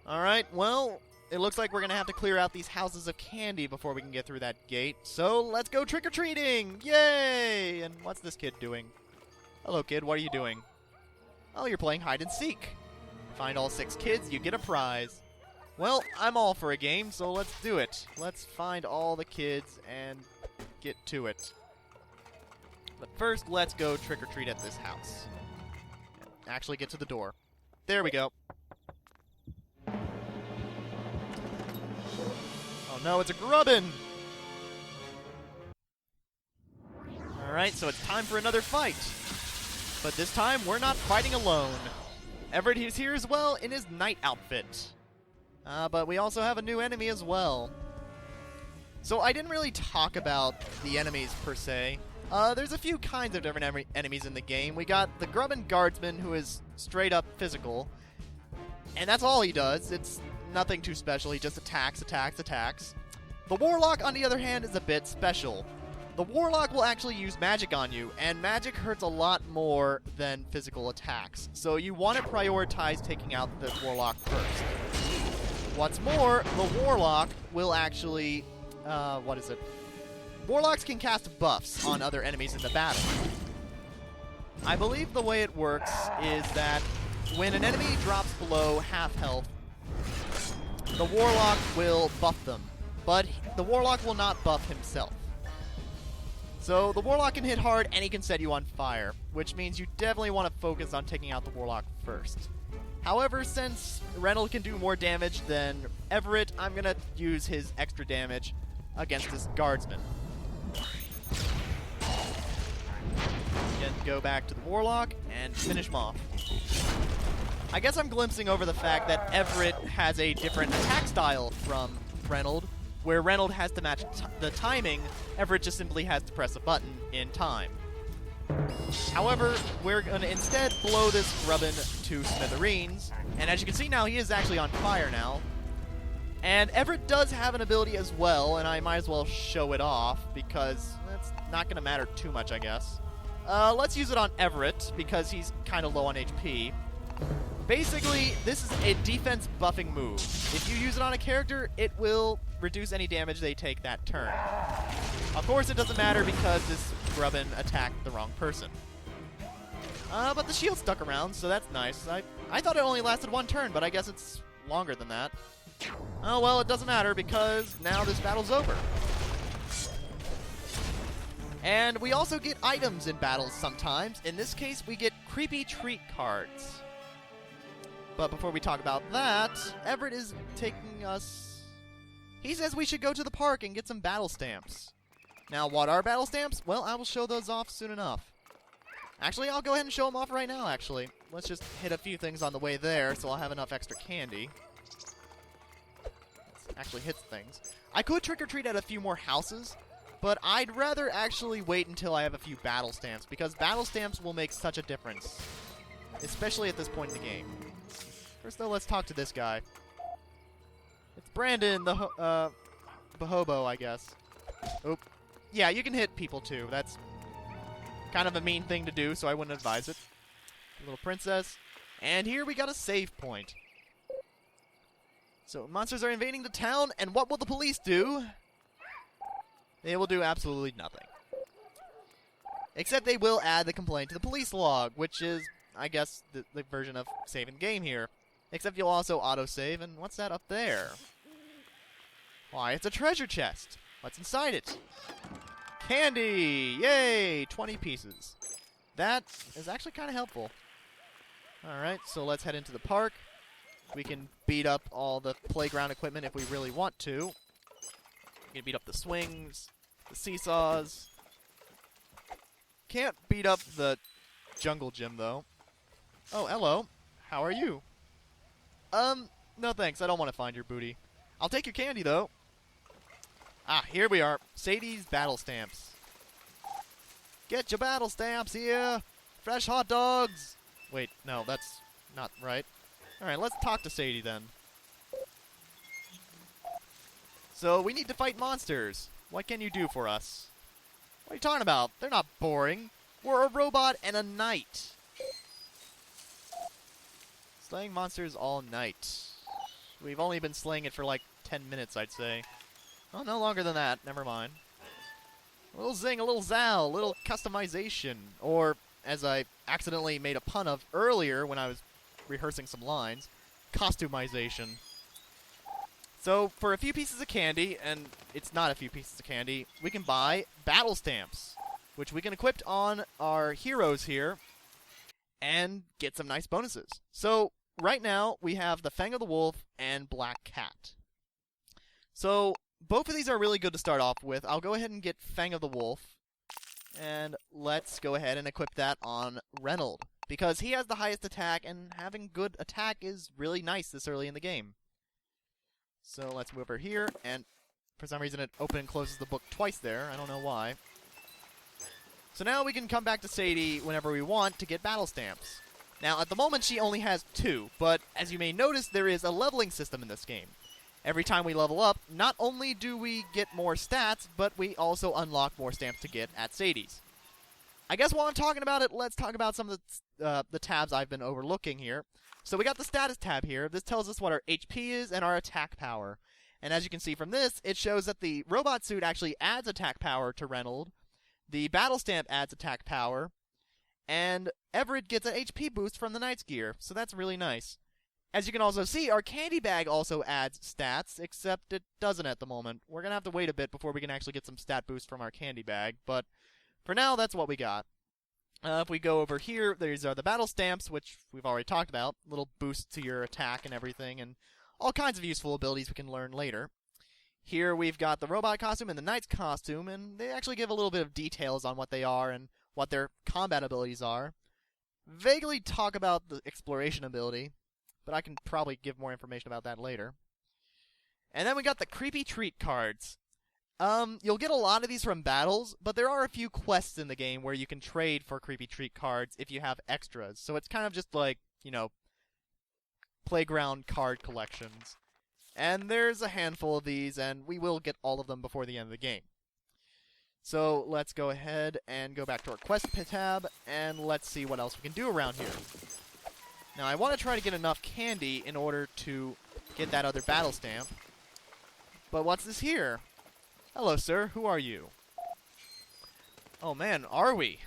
Alright, well, it looks like we're going to have to clear out these houses of candy before we can get through that gate. So, let's go trick-or-treating! Yay! And what's this kid doing? Hello, kid. What are you doing? Oh, you're playing hide-and-seek. Find all 6 kids, you get a prize. Well, I'm all for a game, so let's do it. Let's find all the kids and get to it. But first, let's go trick-or-treat at this house. Actually get to the door. There we go. Oh no, it's a grubbin! Alright, so it's time for another fight. But this time, we're not fighting alone. Everett is here as well in his knight outfit. But we also have a new enemy as well. So I didn't really talk about the enemies per se. There's a few kinds of different enemies in the game. We got the Grubbin Guardsman, who is straight up physical. And that's all he does. It's nothing too special. He just attacks, attacks, attacks. The Warlock, on the other hand, is a bit special. The Warlock will actually use magic on you, and magic hurts a lot more than physical attacks. So you want to prioritize taking out the Warlock first. What's more, the Warlock will actually... Warlocks can cast buffs on other enemies in the battle. I believe the way it works is that when an enemy drops below half health, the Warlock will buff them, but the Warlock will not buff himself. So the Warlock can hit hard and he can set you on fire, which means you definitely want to focus on taking out the Warlock first. However, since Reynolds can do more damage than Everett, I'm going to use his extra damage against this Guardsman. Again, go back to the Warlock and finish him off. I guess I'm glimpsing over the fact that Everett has a different attack style from Reynolds, where Reynolds has to match the timing, Everett just simply has to press a button in time. However, we're going to instead blow this Grubbin to smithereens, and as you can see now, he is actually on fire now. And Everett does have an ability as well, and I might as well show it off, because it's not going to matter too much, I guess. Let's use it on Everett, because he's kind of low on HP. Basically, this is a defense buffing move. If you use it on a character, it will reduce any damage they take that turn. Of course, it doesn't matter because this Grubbin attacked the wrong person. But the shield stuck around, so that's nice. I thought it only lasted 1 turn, but I guess it's longer than that. Oh, well, it doesn't matter because now this battle's over. And we also get items in battles sometimes. In this case, we get creepy treat cards. But before we talk about that, Everett is taking us... He says we should go to the park and get some battle stamps. Now, what are battle stamps? Well, I will show those off soon enough. Actually, I'll go ahead and show them off right now, actually. Let's just hit a few things on the way there, so I'll have enough extra candy. Let's actually hit things. I could trick-or-treat at a few more houses, but I'd rather actually wait until I have a few battle stamps, because battle stamps will make such a difference, especially at this point in the game. First, though, let's talk to this guy. It's Brandon, the hobo, I guess. Oop. Yeah, you can hit people, too. That's kind of a mean thing to do, so I wouldn't advise it. Little princess. And here we got a save point. So, monsters are invading the town, and what will the police do? They will do absolutely nothing. Except they will add the complaint to the police log, which is, I guess, the version of save in game here. Except you'll also autosave, and what's that up there? Why, it's a treasure chest. What's inside it? Candy! Yay! 20 pieces. That is actually kind of helpful. Alright, so let's head into the park. We can beat up all the playground equipment if we really want to. We can beat up the swings, the seesaws. Can't beat up the jungle gym, though. Oh, hello. How are you? No thanks. I don't want to find your booty. I'll take your candy, though. Ah, here we are. Sadie's battle stamps. Get your battle stamps here. Fresh hot dogs. Wait, no, that's not right. Alright, let's talk to Sadie, then. So, we need to fight monsters. What can you do for us? What are you talking about? They're not boring. We're a robot and a knight. Slaying monsters all night. We've only been slaying it for like 10 minutes, I'd say. Oh, no longer than that. Never mind. A little zing, a little zow, a little customization. Or, as I accidentally made a pun of earlier when I was rehearsing some lines, costumization. So, for a few pieces of candy, and it's not a few pieces of candy, we can buy battle stamps, which we can equip on our heroes here and get some nice bonuses. So, right now, we have the Fang of the Wolf and Black Cat. So, both of these are really good to start off with. I'll go ahead and get Fang of the Wolf, and let's go ahead and equip that on Reynold, because he has the highest attack, and having good attack is really nice this early in the game. So, let's move over here, and for some reason it opens and closes the book twice there. I don't know why. So now we can come back to Sadie whenever we want to get battle stamps. Now, at the moment, she only has 2, but as you may notice, there is a leveling system in this game. Every time we level up, not only do we get more stats, but we also unlock more stamps to get at Sadie's. I guess while I'm talking about it, let's talk about some of the tabs I've been overlooking here. So we got the status tab here. This tells us what our HP is and our attack power. And as you can see from this, it shows that the robot suit actually adds attack power to Reynold, the battle stamp adds attack power, and Everett gets an HP boost from the Knight's gear, so that's really nice. As you can also see, our candy bag also adds stats, except it doesn't at the moment. We're going to have to wait a bit before we can actually get some stat boosts from our candy bag, but for now, that's what we got. If we go over here, these are the battle stamps, which we've already talked about. Little boosts to your attack and everything, and all kinds of useful abilities we can learn later. Here we've got the robot costume and the knight's costume, and they actually give a little bit of details on what they are and what their combat abilities are. Vaguely talk about the exploration ability, but I can probably give more information about that later. And then we got the creepy treat cards. You'll get a lot of these from battles, but there are a few quests in the game where you can trade for creepy treat cards if you have extras. So it's kind of just like, you know, playground card collections. And there's a handful of these, and we will get all of them before the end of the game. So let's go ahead and go back to our quest tab, and let's see what else we can do around here. Now, I want to try to get enough candy in order to get that other battle stamp. But what's this here? Hello, sir. Who are you? Oh, man, are we?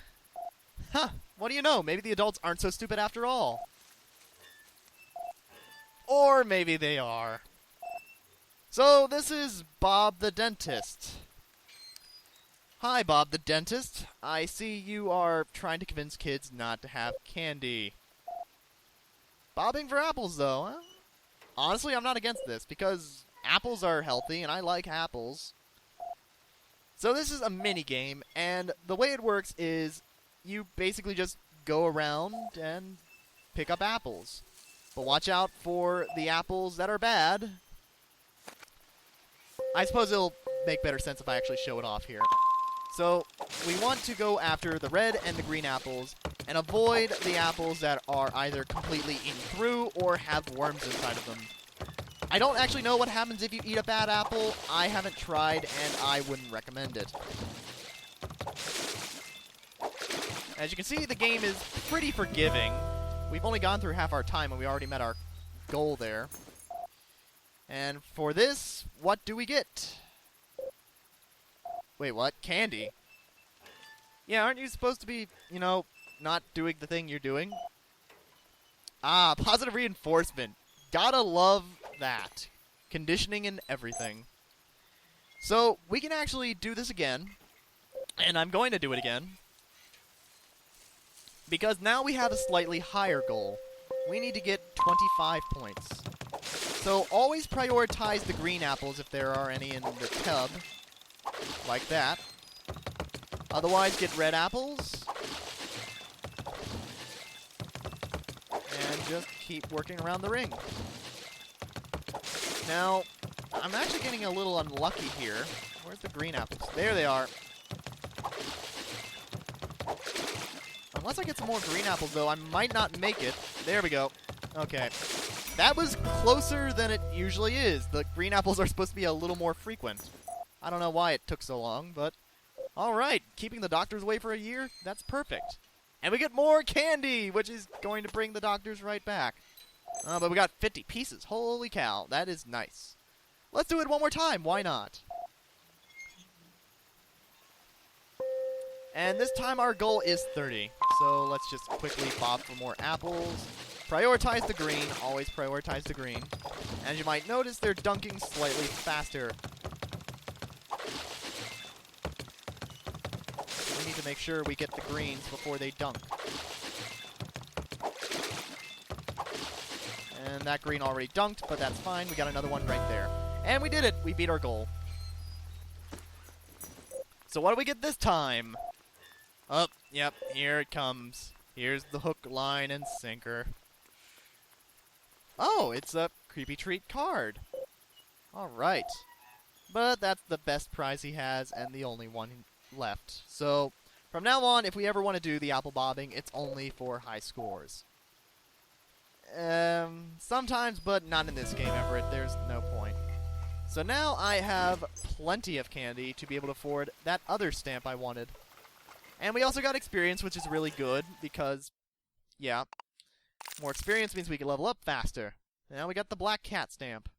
Huh, what do you know? Maybe the adults aren't so stupid after all. Or maybe they are. So, this is Bob the Dentist. Hi, Bob the Dentist. I see you are trying to convince kids not to have candy. Bobbing for apples, though. Huh? Honestly, I'm not against this, because apples are healthy, and I like apples. So this is a mini-game, and the way it works is you basically just go around and pick up apples. But watch out for the apples that are bad. I suppose it'll make better sense if I actually show it off here. So, we want to go after the red and the green apples, and avoid the apples that are either completely eaten through or have worms inside of them. I don't actually know what happens if you eat a bad apple. I haven't tried, and I wouldn't recommend it. As you can see, the game is pretty forgiving. We've only gone through half our time, and we already met our goal there. And for this, what do we get? Wait, what? Candy? Yeah, aren't you supposed to be, you know, not doing the thing you're doing? Ah, positive reinforcement. Gotta love that. Conditioning and everything. So, we can actually do this again. And I'm going to do it again. Because now we have a slightly higher goal. We need to get 25 points. So, always prioritize the green apples if there are any in the tub. Like that. Otherwise, get red apples. And just keep working around the ring. Now, I'm actually getting a little unlucky here. Where's the green apples? There they are. Unless I get some more green apples, though, I might not make it. There we go. Okay. That was closer than it usually is. The green apples are supposed to be a little more frequent. I don't know why it took so long, but alright, keeping the doctors away for a year, that's perfect. And we get more candy, which is going to bring the doctors right back. But we got 50 pieces. Holy cow, that is nice. Let's do it one more time. Why not? And this time our goal is 30. So let's just quickly bob for more apples. Prioritize the green. Always prioritize the green. As you might notice, they're dunking slightly faster. We need to make sure we get the greens before they dunk. And that green already dunked, but that's fine. We got another one right there. And we did it! We beat our goal. So what do we get this time? Oh, yep, here it comes. Here's the hook, line, and sinker. Oh, it's a creepy treat card. Alright. But that's the best prize he has and the only one left. So, from now on, if we ever want to do the apple bobbing, it's only for high scores. Sometimes, but not in this game, Everett. There's no point. So now I have plenty of candy to be able to afford that other stamp I wanted. And we also got experience, which is really good, because, yeah, more experience means we can level up faster. Now we got the black cat stamp.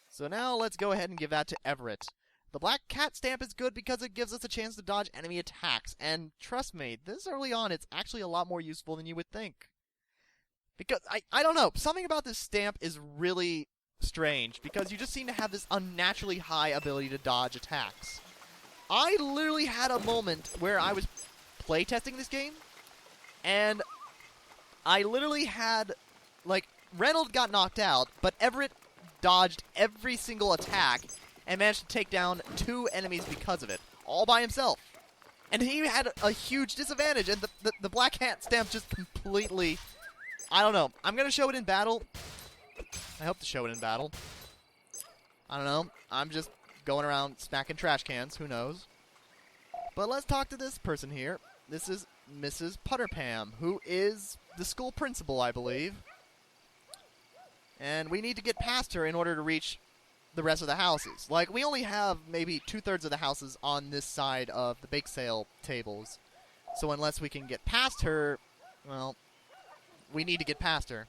So now let's go ahead and give that to Everett. The black cat stamp is good because it gives us a chance to dodge enemy attacks, and trust me, this early on it's actually a lot more useful than you would think. Because, I don't know, something about this stamp is really strange, because you just seem to have this unnaturally high ability to dodge attacks. I literally had a moment where I was playtesting this game, and I literally had, like, Reynolds got knocked out, but Everett dodged every single attack and managed to take down 2 enemies because of it, all by himself. And he had a huge disadvantage, and the black cat stamp just completely... I don't know. I'm going to show it in battle. I hope to show it in battle. I don't know. I'm just going around smacking trash cans. Who knows? But let's talk to this person here. This is Mrs. Putterpam, who is the school principal, I believe. And we need to get past her in order to reach the rest of the houses. Like, we only have maybe 2/3 of the houses on this side of the bake sale tables. So unless we can get past her, well... we need to get past her.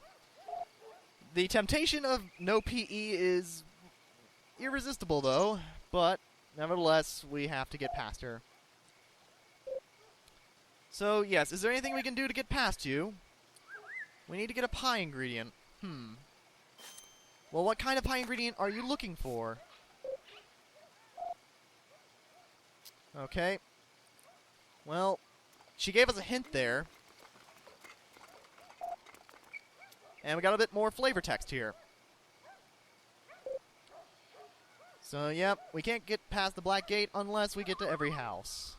The temptation of no PE is irresistible, though, but nevertheless, we have to get past her. So, yes, is there anything we can do to get past you? We need to get a pie ingredient. Well, what kind of pie ingredient are you looking for? Okay. Well, she gave us a hint there. And we got a bit more flavor text here. So, yep, we can't get past the black gate unless we get to every house.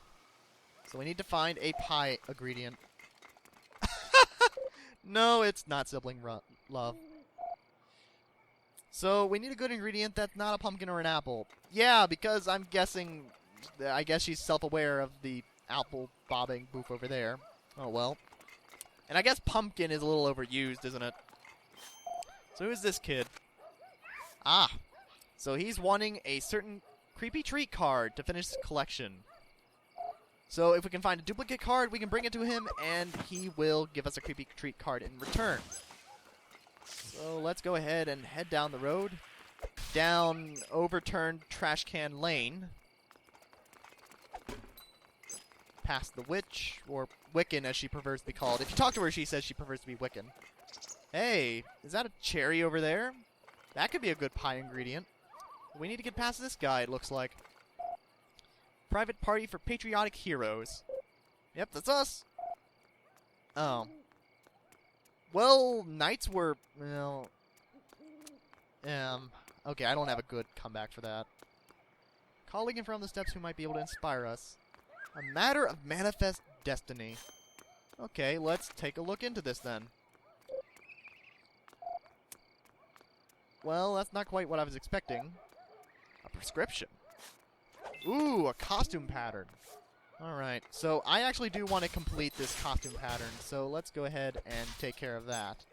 So we need to find a pie ingredient. No, it's not sibling love. So we need a good ingredient that's not a pumpkin or an apple. Yeah, because I'm guessing... I guess she's self-aware of the apple bobbing booth over there. Oh, well. And I guess pumpkin is a little overused, isn't it? So who's this kid? Ah. So he's wanting a certain creepy treat card to finish his collection. So if we can find a duplicate card, we can bring it to him, and he will give us a creepy treat card in return. So let's go ahead and head down the road. Down overturned trash can lane. Past the witch, or Wiccan as she prefers to be called. If you talk to her, she says she prefers to be Wiccan. Hey, is that a cherry over there? That could be a good pie ingredient. We need to get past this guy, it looks like. Private party for patriotic heroes. Yep, that's us. Oh. Well, knights were, well... okay, I don't have a good comeback for that. Colleague in front of the steps who might be able to inspire us. A matter of manifest destiny. Okay, let's take a look into this then. Well, that's not quite what I was expecting. A prescription. Ooh, a costume pattern. Alright, so I actually do want to complete this costume pattern, so let's go ahead and take care of that.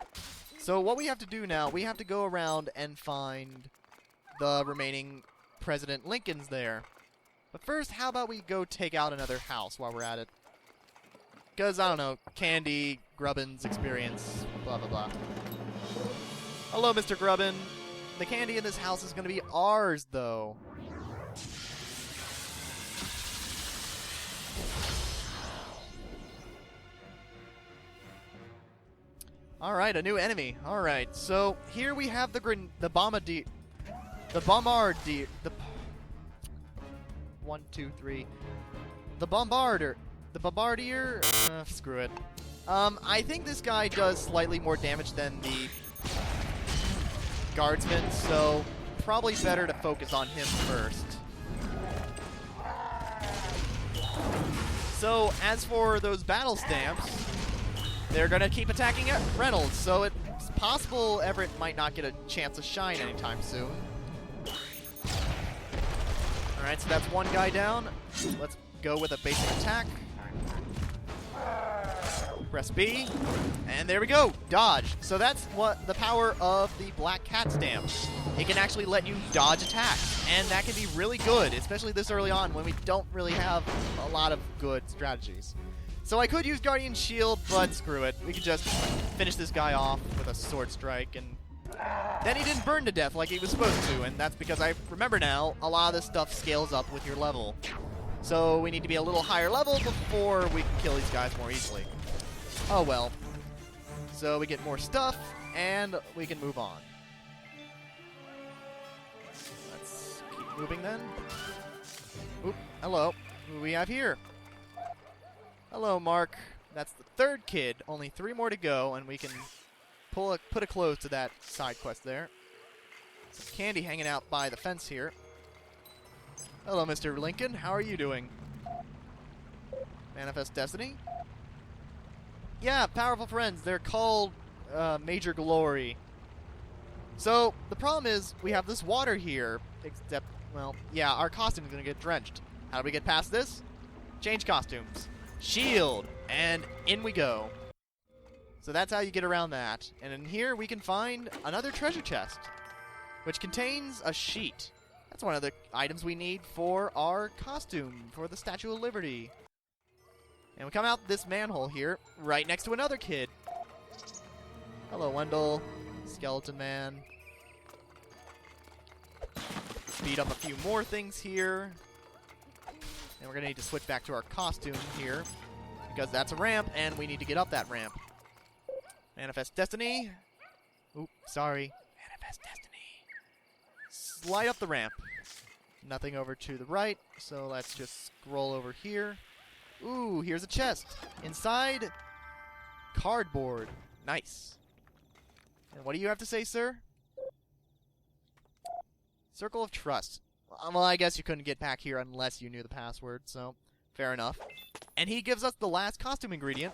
So what we have to do now, we have to go around and find the remaining President Lincolns there. But first, how about we go take out another house while we're at it? Because, I don't know, candy, grubbins, experience, blah, blah, blah. Hello, Mr. Grubbin. The candy in this house is going to be ours, though. Alright, a new enemy. Alright, so here we have the bombardier. The bombardier. The 1, 2, 3. The bombardier. The bombardier. Screw it. I think this guy does slightly more damage than the guardsman, so probably better to focus on him first. So as for those battle stamps, they're going to keep attacking at Reynolds, so it's possible Everett might not get a chance to shine anytime soon. Alright, so that's one guy down. Let's go with a basic attack. Press B, and there we go, dodge. So that's what the power of the Black Cat stamp. It can actually let you dodge attacks, and that can be really good, especially this early on when we don't really have a lot of good strategies. So I could use Guardian Shield, but screw it. We could just finish this guy off with a Sword Strike, and then he didn't burn to death like he was supposed to, and that's because I remember now, a lot of this stuff scales up with your level. So we need to be a little higher level before we can kill these guys more easily. Oh well. So we get more stuff, and we can move on. Let's keep moving then. Oop, hello. Who do we have here? Hello, Mark. That's the third kid. Only 3 more to go, and we can put a close to that side quest there. Some candy hanging out by the fence here. Hello, Mr. Lincoln. How are you doing? Manifest Destiny? Yeah, powerful friends. They're called Major Glory. So, the problem is, we have this water here, except, well, yeah, our costume is going to get drenched. How do we get past this? Change costumes. Shield. And in we go. So that's how you get around that. And in here, we can find another treasure chest, which contains a sheet. That's one of the items we need for our costume, for the Statue of Liberty. And we come out this manhole here, right next to another kid. Hello, Wendell. Skeleton Man. Beat up a few more things here. And we're going to need to switch back to our costume here, because that's a ramp, and we need to get up that ramp. Manifest Destiny. Oop, sorry. Manifest Destiny. Slide up the ramp. Nothing over to the right, so let's just scroll over here. Ooh, here's a chest. Inside, cardboard. Nice. And what do you have to say, sir? Circle of Trust. Well, I guess you couldn't get back here unless you knew the password, so fair enough. And he gives us the last costume ingredient.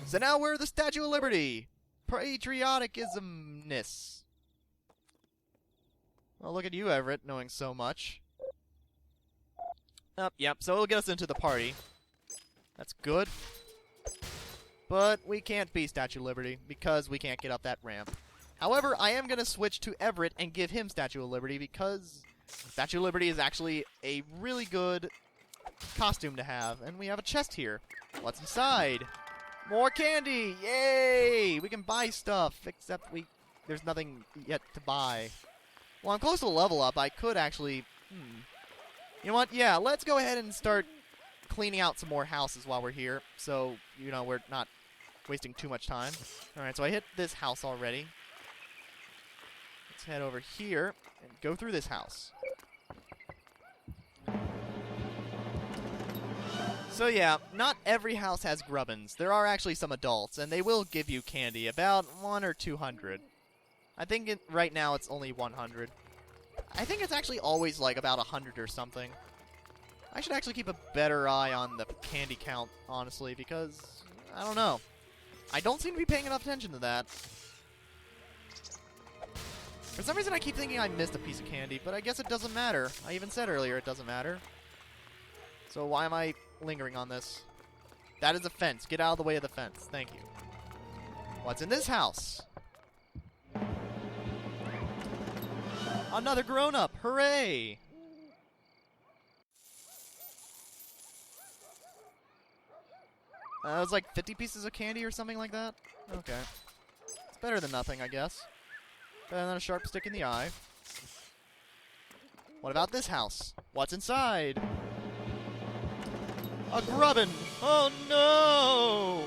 So now we're the Statue of Liberty. Patrioticismness. Well, look at you, Everett, knowing so much. Yep, so it'll get us into the party. That's good. But we can't be Statue of Liberty because we can't get up that ramp. However, I am going to switch to Everett and give him Statue of Liberty because Statue of Liberty is actually a really good costume to have. And we have a chest here. What's inside? More candy! Yay! We can buy stuff, except there's nothing yet to buy. Well, I'm close to level up. I could actually... You know what? Yeah, let's go ahead and start cleaning out some more houses while we're here. So, you know, we're not wasting too much time. Alright, so I hit this house already. Let's head over here and go through this house. So yeah, not every house has grubbins. There are actually some adults, and they will give you candy, about 100 or 200. I think right now it's only 100. I think it's actually always like about 100 or something. I should actually keep a better eye on the candy count, honestly, because, I don't know. I don't seem to be paying enough attention to that. For some reason I keep thinking I missed a piece of candy, but I guess it doesn't matter. I even said earlier it doesn't matter. So why am I lingering on this? That is a fence. Get out of the way of the fence. Thank you. What's in this house? Another grown-up. Hooray! It was like 50 pieces of candy or something like that? Okay. It's better than nothing, I guess. Better than a sharp stick in the eye. What about this house? What's inside? A grubbin! Oh no!